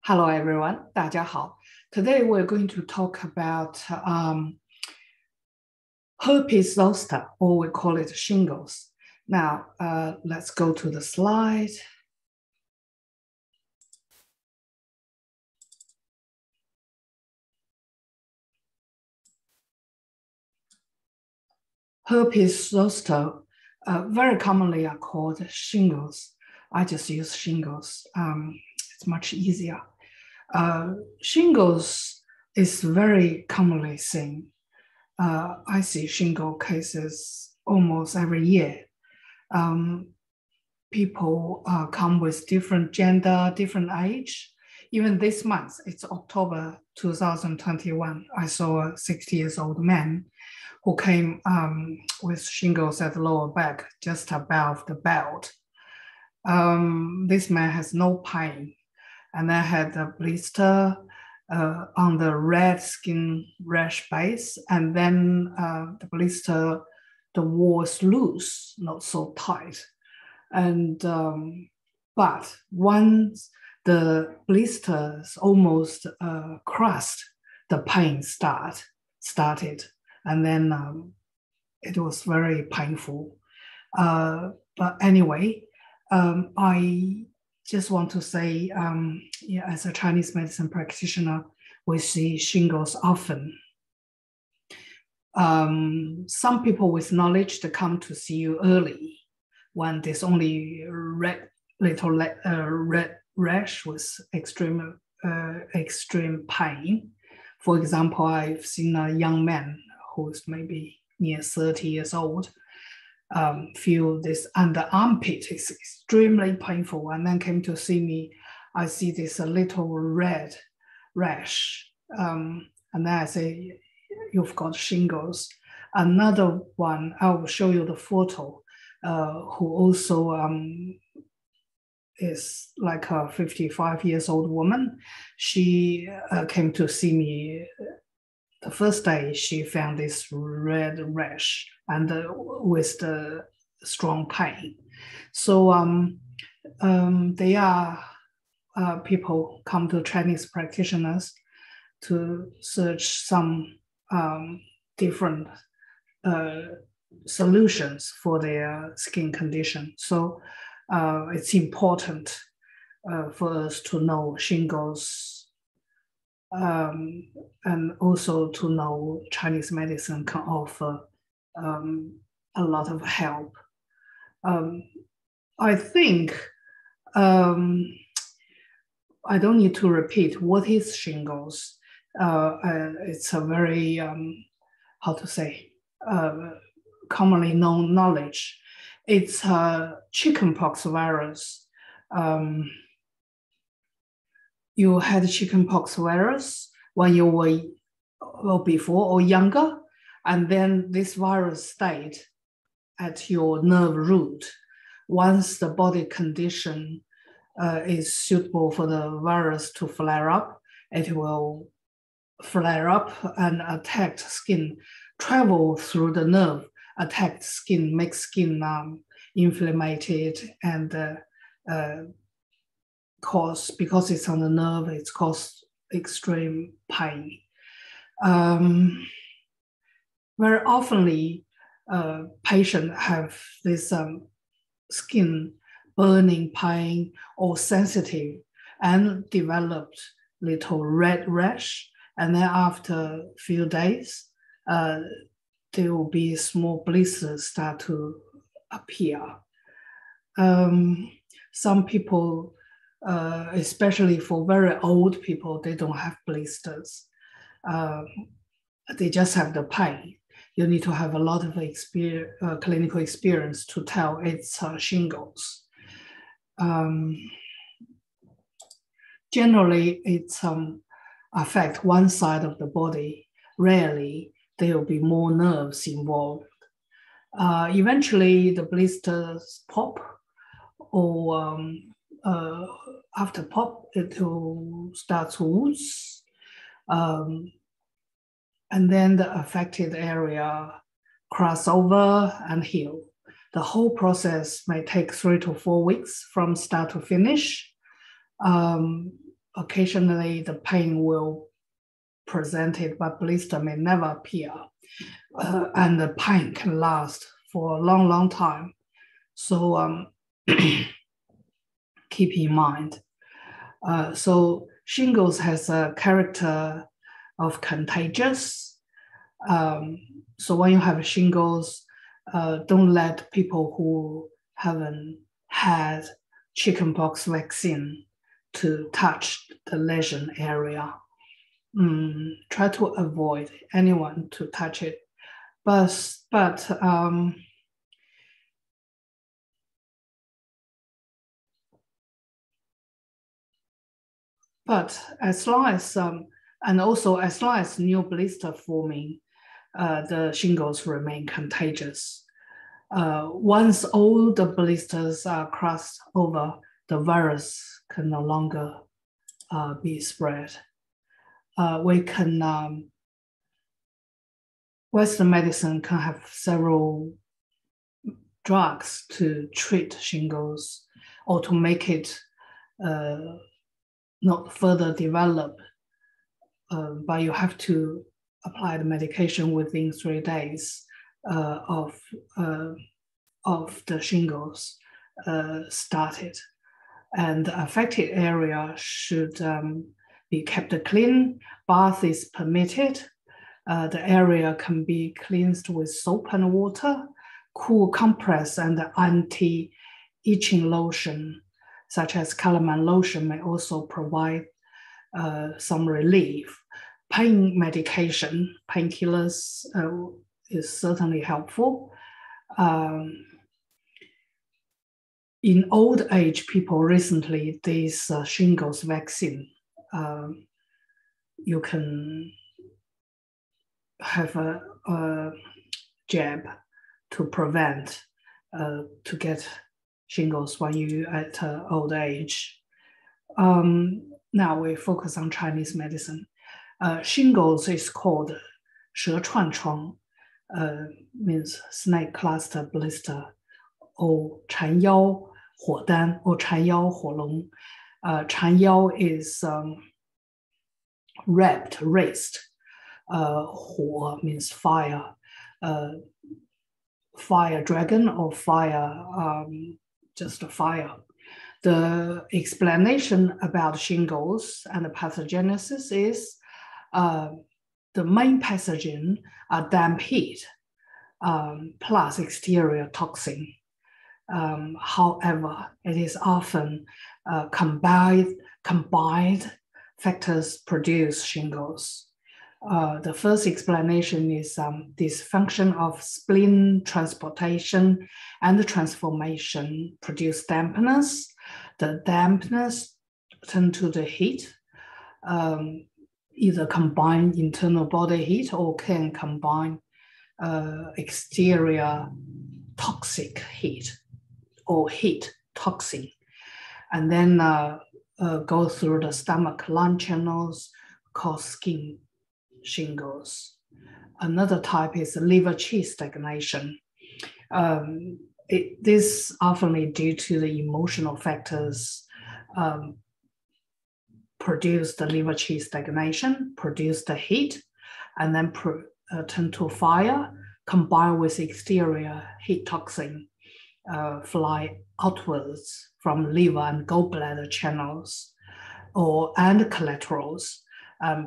Hello, everyone. 大家好. Today, we're going to talk about herpes zoster, or we call it shingles. Now, let's go to the slide. Herpes zoster very commonly are called shingles. I just use shingles. It's much easier. Shingles is very commonly seen. I see shingle cases almost every year. People come with different gender, different age. Even this month, it's October 2021. I saw a 60 years old man who came with shingles at the lower back, just above the belt. This man has no pain, and I had a blister on the red skin rash base, and then the blister, the wall is loose, not so tight. And but once the blisters almost crushed, the pain started, and then it was very painful. But anyway, I just want to say, as a Chinese medicine practitioner, we see shingles often. Some people with knowledge, they come to see you early when there's only little red rash with extreme pain. For example, I've seen a young man who's maybe near 30 years old, feel this under armpit is extremely painful, and then came to see me. I see this little red rash, and then I say, you've got shingles. Another one, I will show you the photo, who also is like a 55 years old woman. She came to see me. The first day she found this red rash and with the strong pain. So they are people come to Chinese practitioners to search some different solutions for their skin condition. So it's important for us to know shingles, and also to know Chinese medicine can offer a lot of help. I think I don't need to repeat what is shingles. It's a very, how to say, commonly known knowledge. It's a chickenpox virus. You had chickenpox virus when you were before or younger, and then this virus stayed at your nerve root. Once the body condition is suitable for the virus to flare up, it will flare up and attack skin, travel through the nerve, attack skin, make skin inflamed, and cause, because it's on the nerve, it's caused extreme pain. Very oftenly, patients have this skin burning pain or sensitive and developed little red rash. And then after a few days, there will be small blisters start to appear. Some people, especially for very old people, they don't have blisters. They just have the pain. You need to have a lot of clinical experience to tell it's shingles. Generally, it's affect one side of the body. Rarely, there will be more nerves involved. Eventually, the blisters pop, or after pop, it will start to ooze. And then the affected area cross over and heal. The whole process may take 3 to 4 weeks from start to finish. occasionally the pain will present it, but blister may never appear. And the pain can last for a long, long time. So keep in mind. So shingles has a character of contagious. So when you have shingles, don't let people who haven't had chickenpox vaccine to touch the lesion area. Try to avoid anyone to touch it. But as long as, and also as long as new blister forming, the shingles remain contagious. Once all the blisters are crossed over, the virus can no longer be spread. Western medicine can have several drugs to treat shingles or to make it not further develop, but you have to apply the medication within 3 days of the shingles started. And the affected area should be kept clean. Bath is permitted. The area can be cleansed with soap and water. Cool compress and anti-itching lotion, such as calamine lotion, may also provide some relief. Pain medication, painkillers is certainly helpful. In old age people recently, this shingles vaccine, you can have a jab to prevent to get shingles when you at old age. Now we focus on Chinese medicine. Shingles is called 蛇串疮, means snake cluster blister, or 缠腰火丹 or 缠腰火龙. 缠腰 is wrapped, raised. 火 means fire. Fire dragon or fire, just a fire. The explanation about shingles and the pathogenesis is the main pathogen are damp heat plus exterior toxin. However, it is often combined factors produce shingles. The first explanation is dysfunction of spleen transportation and transformation produce dampness. The dampness turn to the heat, either combine internal body heat or can combine exterior toxic heat or heat toxin, and then go through the stomach lung channels, cause skin shingles. Another type is liver qi stagnation. This often due to the emotional factors produce the liver qi stagnation, produce the heat, and then turn to fire, combined with exterior heat toxin, fly outwards from liver and gallbladder channels and collaterals,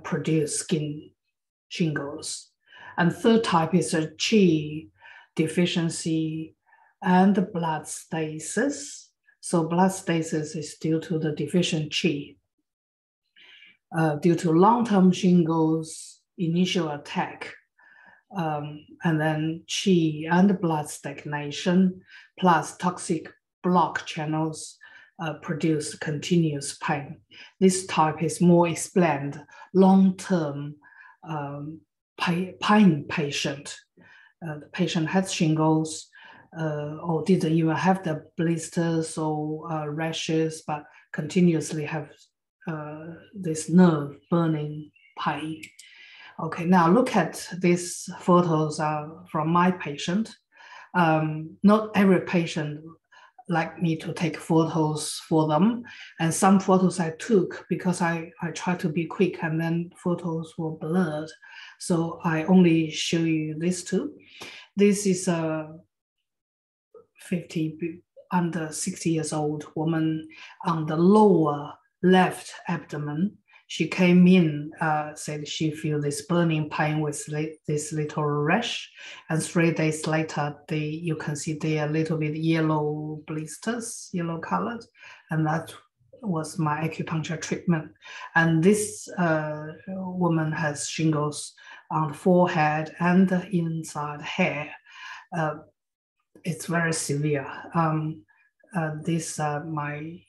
produce skin shingles. And third type is a qi deficiency and blood stasis. So blood stasis is due to the deficient qi. Due to long-term shingles initial attack, and then qi and blood stagnation plus toxic block channels produce continuous pain. This type is more explained long-term pain patient. The patient has shingles or didn't even have the blisters or rashes, but continuously have this nerve burning pain. Okay, now look at these photos from my patient. Not every patient like me to take photos for them. And some photos I took because I tried to be quick and then photos were blurred. So I only show you these two. This is a 50 under 60 years old woman on the lower left abdomen. She came in, said she feel this burning pain with this little rash, and 3 days later, you can see they are a little bit yellow blisters, yellow colored, and that was my acupuncture treatment. And this woman has shingles on the forehead and the inside hair. It's very severe. These are my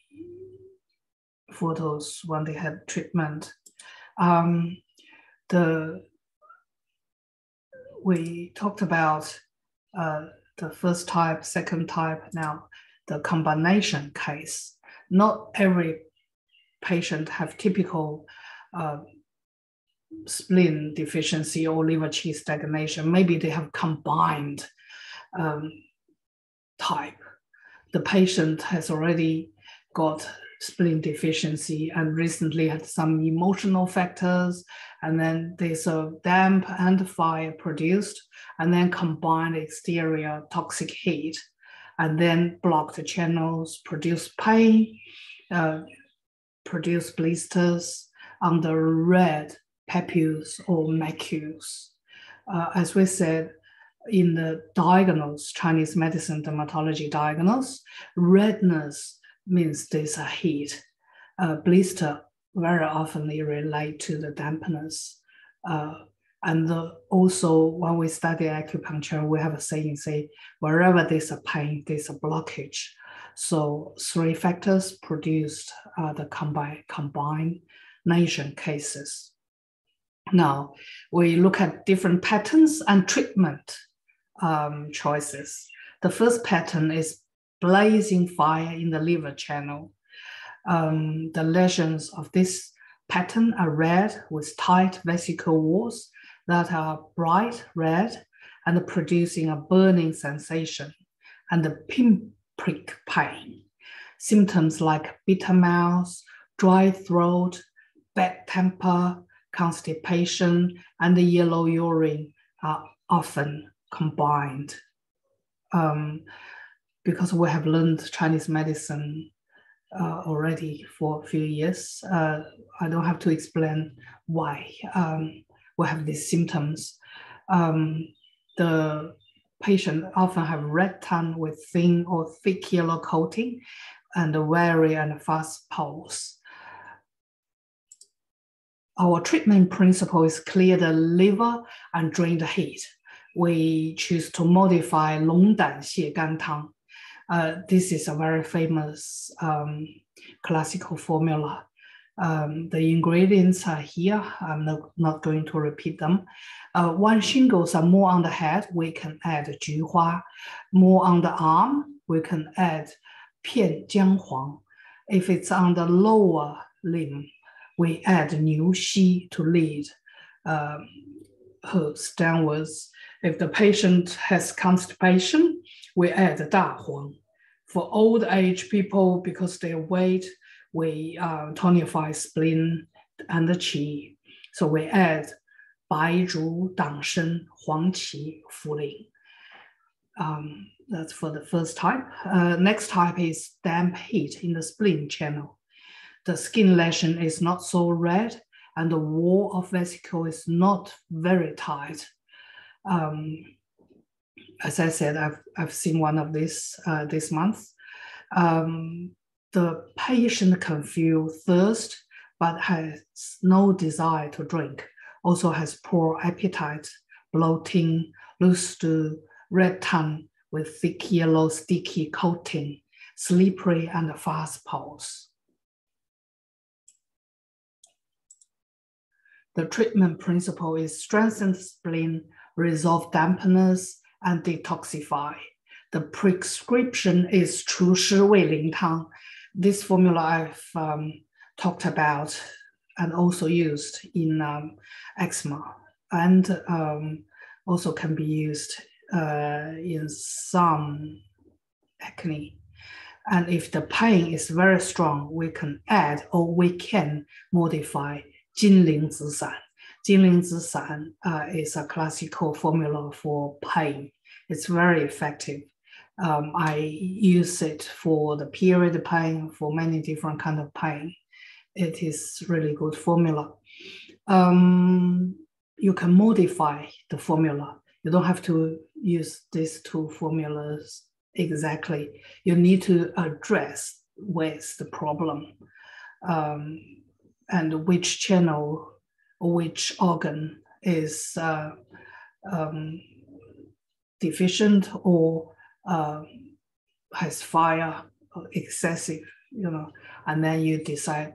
photos when they had treatment. We talked about the first type, second type, now the combination case. Not every patient have typical spleen deficiency or liver qi stagnation. Maybe they have combined type. The patient has already got spleen deficiency and recently had some emotional factors, and then there's a damp and fire produced, and then combined exterior toxic heat, and then blocked channels, produce pain, produce blisters on the red papules or macules. As we said, in the diagnose, Chinese medicine dermatology diagnose, redness means there's a heat. Blister very often relate to the dampness. And also when we study acupuncture, we have a saying, wherever there's a pain, there's a blockage. So 3 factors produced the combination cases. Now, we look at different patterns and treatment choices. The first pattern is blazing fire in the liver channel. The lesions of this pattern are red with tight vesicle walls that are bright red and producing a burning sensation and a pinprick pain. Symptoms like bitter mouth, dry throat, bad temper, constipation, and the yellow urine are often combined. Because we have learned Chinese medicine already for a few years, I don't have to explain why we have these symptoms. The patient often have red tongue with thin or thick yellow coating and wary and fast pulse. Our treatment principle is clear the liver and drain the heat. We choose to modify 龙胆泻肝汤. This is a very famous classical formula. The ingredients are here. I'm not going to repeat them. When shingles are more on the head, we can add 菊花. More on the arm, we can add 片姜黄. If it's on the lower limb, we add 牛膝 to lead herbs downwards. If the patient has constipation, we add 大黄. For old age people, because their weight, we tonify spleen and the qi. So we add 白术、党参、黄芪、茯苓. That's for the first type. Next type is damp heat in the spleen channel. The skin lesion is not so red and the wall of vesicle is not very tight. As I said, I've seen one of this this month. The patient can feel thirst, but has no desire to drink. Also has poor appetite, bloating, loose stool, red tongue with thick yellow sticky coating, slippery and fast pulse. The treatment principle is strengthen the spleen, resolve dampness, and detoxify. The prescription is 除湿胃灵汤. This formula I've talked about and also used in eczema, and also can be used in some acne. And if the pain is very strong, we can add or we can modify 金灵子散. 金灵子散 is a classical formula for pain. It's very effective. I use it for the period pain, for many different kind of pain. It is really good formula. You can modify the formula. You don't have to use these two formulas exactly. You need to address where's the problem and which channel or which organ is deficient or has fire or excessive, and then you decide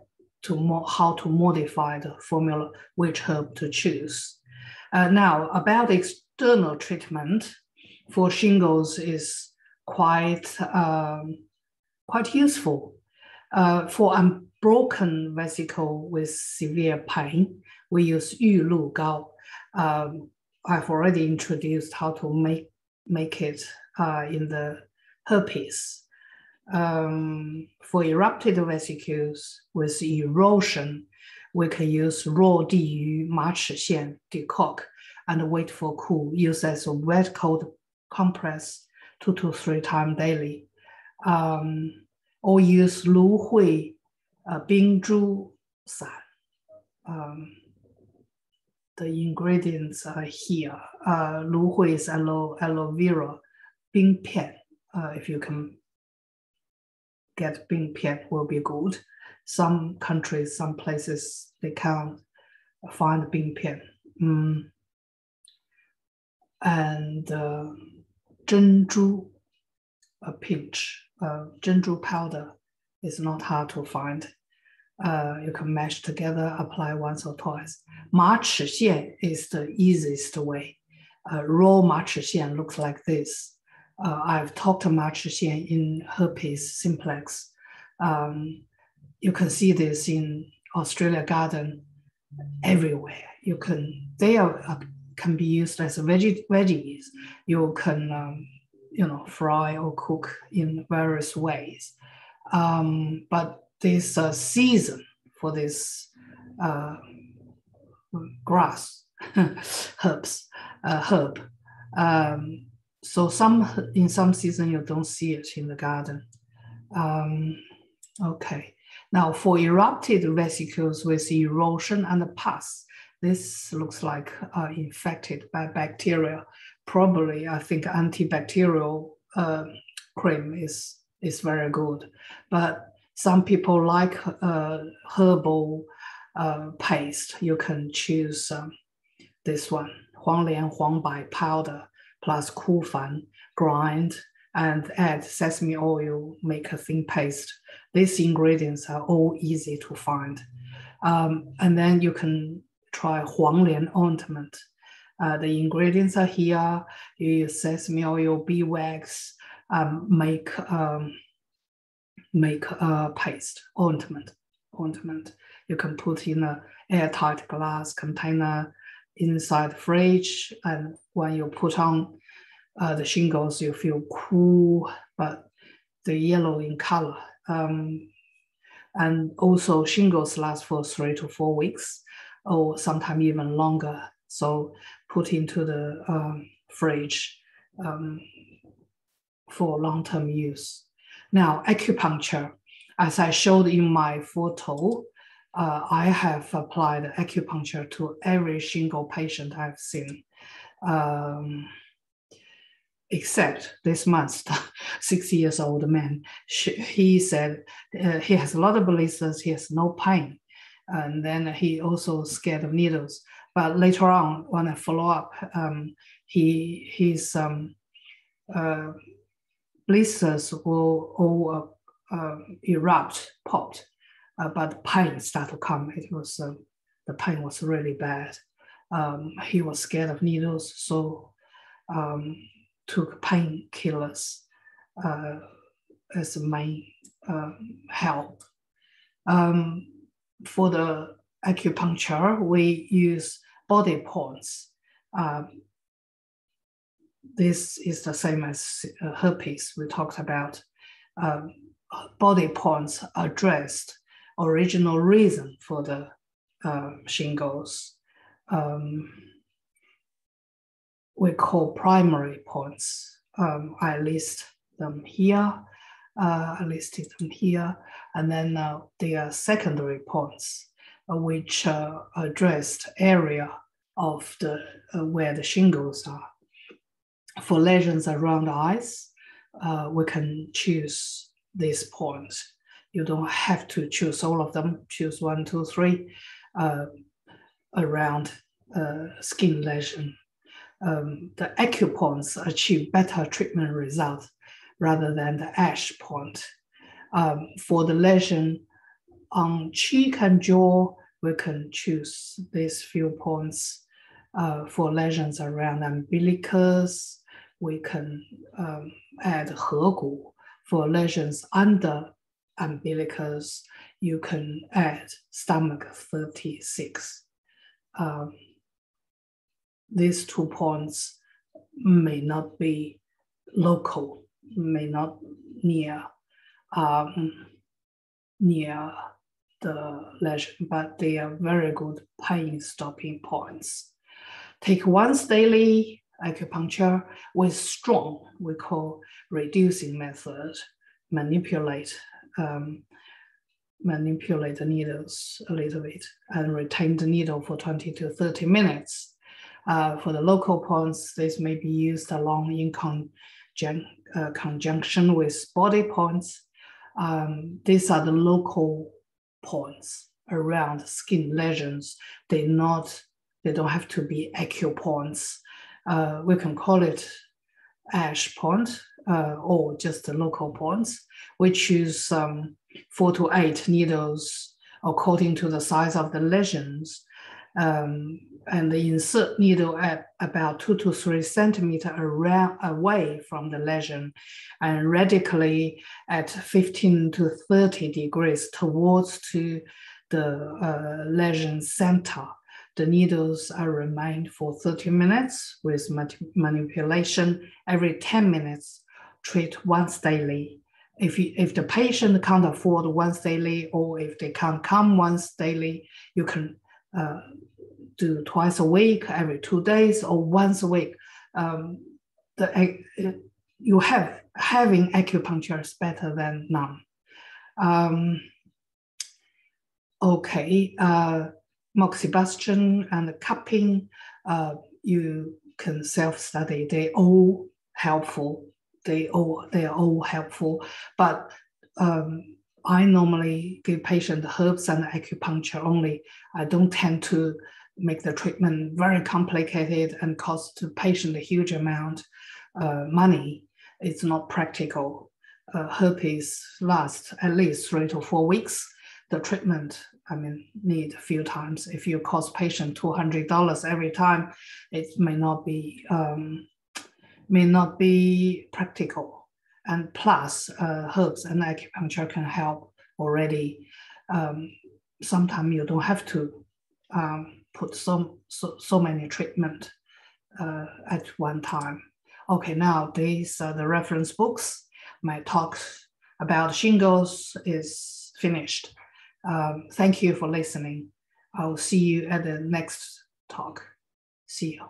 how to modify the formula, which herb to choose. Now, about external treatment for shingles is quite useful. For unbroken vesicle with severe pain, we use 玉露膏. I've already introduced how to make it in the herpes. For erupted vesicles with erosion, we can use raw 地鱼马齿苋 decoct and wait for cool. Use as a wet cold compress 2 to 3 times daily. Or use 芦荟冰珠散. The ingredients are here. 芦荟 is aloe vera. 冰片, if you can get 冰片 will be good. Some countries, some places, they can't find 冰片. And 珍珠, a pinch. 珍珠 powder is not hard to find. You can mash together, apply once or twice. 马齿苋 is the easiest way. Raw 马齿苋looks like this. I've talked 马齿苋 in herpes simplex. You can see this in Australia garden everywhere. They can be used as veggies. You can fry or cook in various ways. But this season for this grass herb. So in some season you don't see it in the garden. Okay. Now for erupted vesicles with erosion and pus, this looks like infected by bacteria. Probably, I think antibacterial cream is very good, but some people like herbal paste. You can choose this one, 黄连黄柏 powder plus 枯矾, grind and add sesame oil, make a thin paste. These ingredients are all easy to find. And then you can try 黄连 ointment. The ingredients are here. You use sesame oil, beeswax, make paste, ointment. You can put in an airtight glass container inside the fridge, and when you put on the shingles, you feel cool, but the yellow in color. And also shingles last for 3 to 4 weeks, or sometimes even longer. So put into the fridge for long-term use. Now, acupuncture, as I showed in my photo, I have applied acupuncture to every shingle patient I've seen, except this month, 60-year-old man. He said he has a lot of blisters, he has no pain, and then he also scared of needles. But later on, when I follow up, his blisters will all erupt, popped, but the pain started to come. It was the pain was really bad. He was scared of needles, so took painkillers as a main help. For the acupuncture, we use body points. This is the same as herpes we talked about. body points addressed original reason for the shingles. We call primary points. I list them here. I listed them here. And then there are secondary points, which addressed area of the where the shingles are. For lesions around the eyes, we can choose these points. You don't have to choose all of them. Choose 1, 2, 3 around skin lesion. The acupoints achieve better treatment results rather than the ash point. For the lesion on cheek and jaw, we can choose these few points. For lesions around umbilicus, we can add He Gu. For lesions under umbilicus, you can add stomach 36. These 2 points may not be local, may not near the lesion, but they are very good pain stopping points. Take once daily acupuncture with strong, we call reducing method, manipulate the needles a little bit and retain the needle for 20 to 30 minutes. For the local points, this may be used along in conjunction with body points. These are the local points around skin lesions. They don't have to be acupoints. We can call it ash point or just the local points. We choose 4 to 8 needles according to the size of the lesions. And the insert needle at about 2 to 3 centimeters away from the lesion and radically at 15 to 30 degrees towards to the lesion center. The needles are remained for 30 minutes with manipulation every 10 minutes. Treat once daily. If the patient can't afford once daily, or if they can't come once daily, you can do twice a week, every 2 days, or once a week. Having acupuncture is better than none. Moxibustion and cupping, you can self-study. They all helpful. They are all helpful. But I normally give patient herbs and acupuncture only. I don't tend to make the treatment very complicated and cost the patient a huge amount money. It's not practical. Herpes lasts at least 3 to 4 weeks. The treatment, need a few times. If you cost patient $200 every time, it may not be practical. And plus, herbs and acupuncture can help already. Sometimes you don't have to put so many treatment at one time. Okay, now these are the reference books. My talk about shingles is finished. Thank you for listening. I'll see you at the next talk. See you.